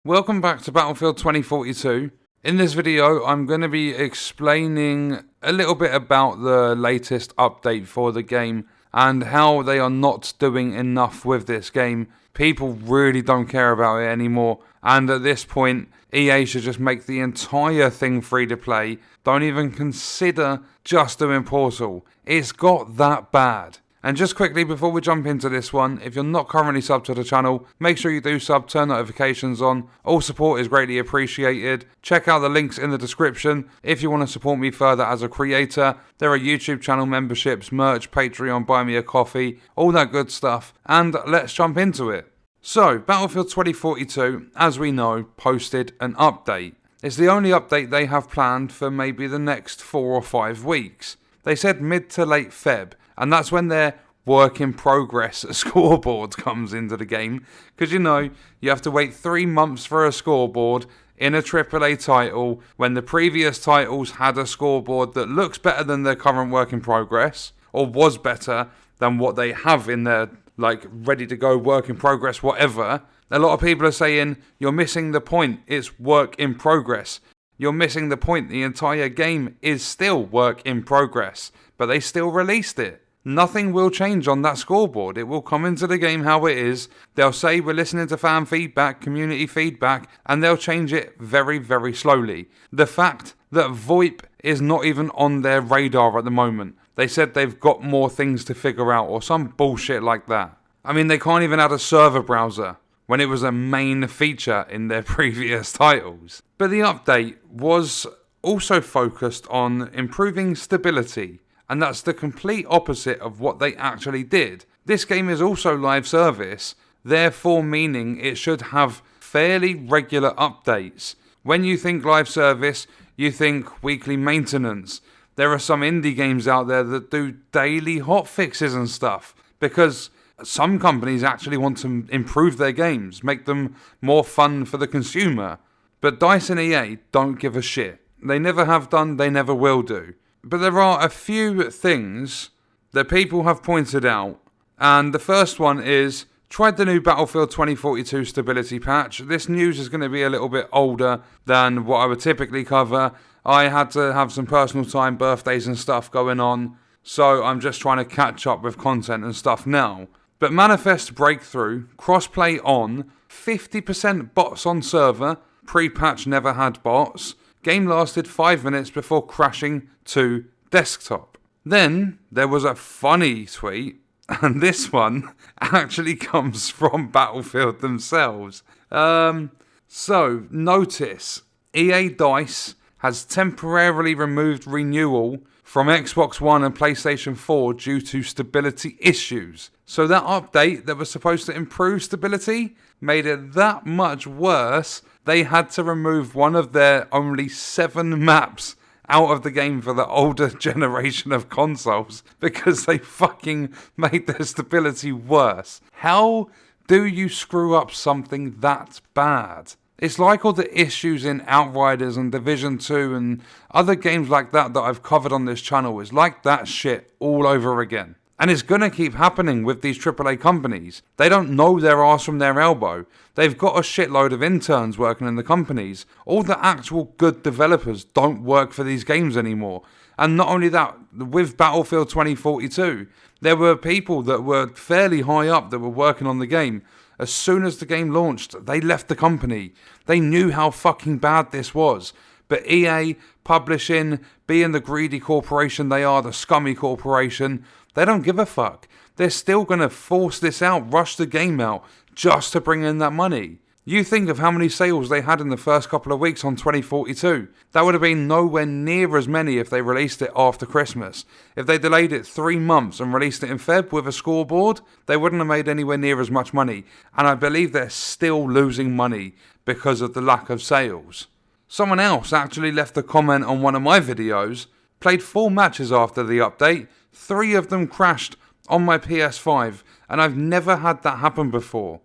Welcome back to Battlefield 2042. In this video, I'm going to be explaining a little bit about the latest update for the game and how they are not doing enough with this game. People really don't care about it anymore, and at this point, EA should just make the entire thing free to play. Don't even consider just doing Portal. It's got that bad. And just quickly before we jump into this one, if you're not currently subbed to the channel, make sure you do sub, turn notifications on. All support is greatly appreciated. Check out the links in the description if you want to support me further as a creator. There are YouTube channel memberships, merch, Patreon, buy me a coffee, all that good stuff. And let's jump into it. So, Battlefield 2042, as we know, posted an update. It's the only update they have planned for maybe the next 4 or 5 weeks. They said mid to late Feb. And that's when their work in progress scoreboard comes into the game. Because you have to wait 3 months for a scoreboard in a AAA title when the previous titles had a scoreboard that looks better than their current work in progress. Or was better than what they have in their ready to go work in progress, whatever. A lot of people are saying, you're missing the point, it's work in progress. You're missing the point, the entire game is still work in progress. But they still released it. Nothing will change on that scoreboard. It will come into the game how it is. They'll say we're listening to fan feedback, community feedback, and they'll change it very, very slowly. The fact that VoIP is not even on their radar at the moment. They said they've got more things to figure out or some bullshit like that. I mean, they can't even add a server browser when it was a main feature in their previous titles. But the update was also focused on improving stability. And that's the complete opposite of what they actually did. This game is also live service, therefore meaning it should have fairly regular updates. When you think live service, you think weekly maintenance. There are some indie games out there that do daily hotfixes and stuff, because some companies actually want to improve their games, make them more fun for the consumer. But DICE and EA don't give a shit. They never have done, they never will do. But there are a few things that people have pointed out, and the first one is, tried the new Battlefield 2042 stability patch. This news is going to be a little bit older than what I would typically cover. I had to have some personal time, birthdays and stuff going on, so I'm just trying to catch up with content and stuff now. But Manifest Breakthrough, crossplay on, 50% bots on server, pre-patch never had bots. Game lasted 5 minutes before crashing to desktop. Then there was a funny tweet, and this one actually comes from Battlefield themselves. So, notice, EA DICE has temporarily removed renewal from Xbox One and PlayStation 4 due to stability issues. So that update that was supposed to improve stability made it that much worse. They had to remove one of their only 7 maps out of the game for the older generation of consoles because they fucking made their stability worse. How do you screw up something that bad? It's like all the issues in Outriders and Division 2 and other games like that I've covered on this channel. It's like that shit all over again. And it's going to keep happening with these AAA companies. They don't know their arse from their elbow. They've got a shitload of interns working in the companies. All the actual good developers don't work for these games anymore. And not only that, with Battlefield 2042, there were people that were fairly high up that were working on the game. As soon as the game launched, they left the company. They knew how fucking bad this was. But EA, publishing, being the greedy corporation they are, the scummy corporation, they don't give a fuck. They're still going to force this out, rush the game out, just to bring in that money. You think of how many sales they had in the first couple of weeks on 2042. That would have been nowhere near as many if they released it after Christmas. If they delayed it 3 months and released it in Feb with a scoreboard, they wouldn't have made anywhere near as much money. And I believe they're still losing money because of the lack of sales. Someone else actually left a comment on one of my videos, played 4 matches after the update, 3 of them crashed on my PS5, and I've never had that happen before.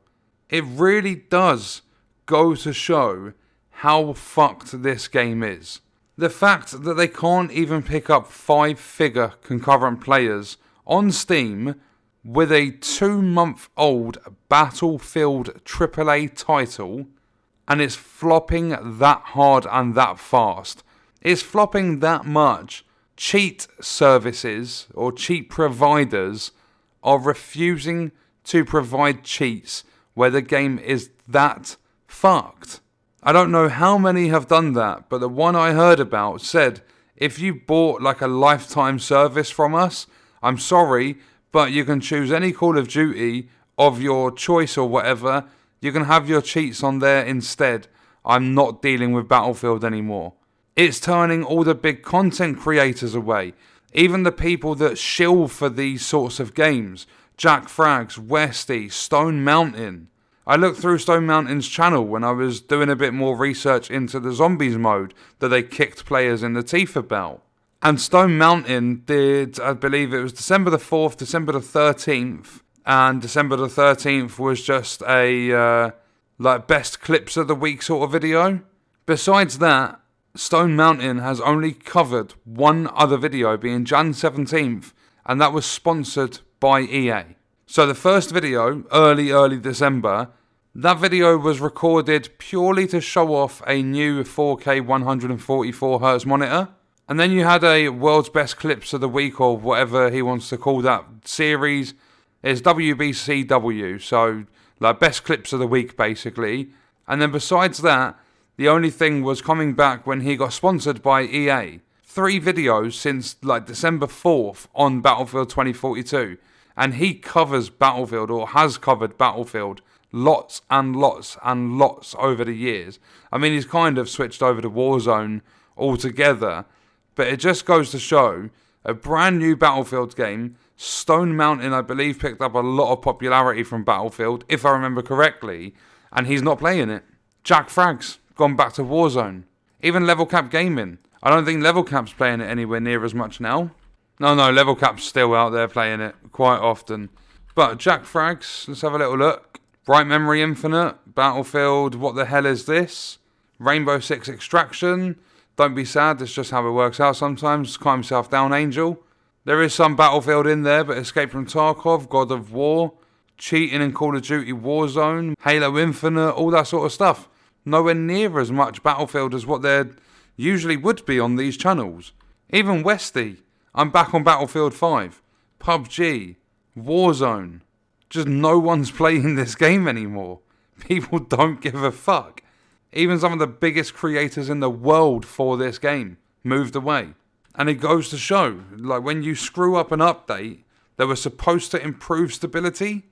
It really does go to show how fucked this game is. The fact that they can't even pick up 5-figure concurrent players on Steam with a 2-month-old Battlefield AAA title and it's flopping that hard and that fast. It's flopping that much. Cheat services or cheat providers are refusing to provide cheats where the game is that fucked. I don't know how many have done that, but the one I heard about said, if you bought like a lifetime service from us, I'm sorry, but you can choose any Call of Duty of your choice or whatever. You can have your cheats on there instead. I'm not dealing with Battlefield anymore. It's turning all the big content creators away. Even the people that shill for these sorts of games. Jack Frags, Westy, Stone Mountain. I looked through Stone Mountain's channel when I was doing a bit more research into the zombies mode that they kicked players in the teeth about. And Stone Mountain did, I believe it was December the 4th, December the 13th. And December the 13th was just a like best clips of the week sort of video. Besides that, Stone Mountain has only covered one other video, being Jan 17th, and that was sponsored by EA. So the first video, early December, that video was recorded purely to show off a new 4K 144Hz monitor. And then you had a World's Best Clips of the Week, or whatever he wants to call that series. It's WBCW, so like best clips of the week basically. And then besides that, the only thing was coming back when he got sponsored by EA. 3 videos since like December 4th on Battlefield 2042. And he covers Battlefield, or has covered Battlefield, lots and lots and lots over the years. I mean, he's kind of switched over to Warzone altogether. But it just goes to show, a brand new Battlefield game, Stone Mountain, I believe, picked up a lot of popularity from Battlefield, if I remember correctly, and he's not playing it. Jack Frags, gone back to Warzone. Even Level Cap Gaming. I don't think Level Cap's playing it anywhere near as much now. No, Level Cap's still out there playing it quite often. But Jack Frags, let's have a little look. Bright Memory Infinite, Battlefield, what the hell is this? Rainbow Six Extraction. Don't be sad, that's just how it works out sometimes. Calm yourself down, Angel. There is some Battlefield in there, but Escape from Tarkov, God of War, cheating in Call of Duty Warzone, Halo Infinite, all that sort of stuff. Nowhere near as much Battlefield as what there usually would be on these channels. Even Westy, I'm back on Battlefield 5, PUBG, Warzone. Just no one's playing this game anymore. People don't give a fuck. Even some of the biggest creators in the world for this game moved away. And it goes to show, like when you screw up an update that was supposed to improve stability,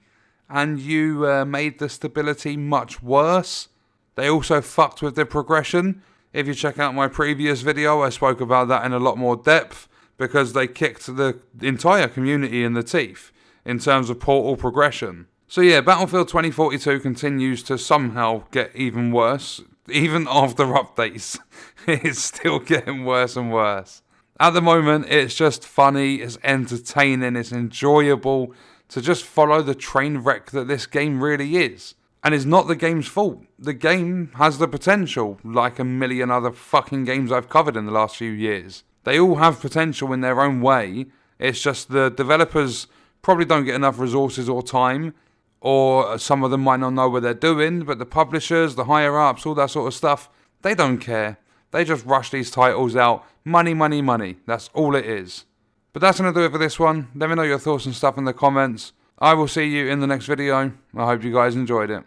and you made the stability much worse. They also fucked with the progression. If you check out my previous video, I spoke about that in a lot more depth, because they kicked the entire community in the teeth in terms of portal progression. So yeah, Battlefield 2042 continues to somehow get even worse. Even after updates, it's still getting worse and worse. At the moment, it's just funny, it's entertaining, it's enjoyable to just follow the train wreck that this game really is. And it's not the game's fault. The game has the potential, like a million other fucking games I've covered in the last few years. They all have potential in their own way. It's just the developers probably don't get enough resources or time, or some of them might not know what they're doing, but the publishers, the higher-ups, all that sort of stuff, they don't care. They just rush these titles out. Money, money, money. That's all it is. But that's going to do it for this one. Let me know your thoughts and stuff in the comments. I will see you in the next video. I hope you guys enjoyed it.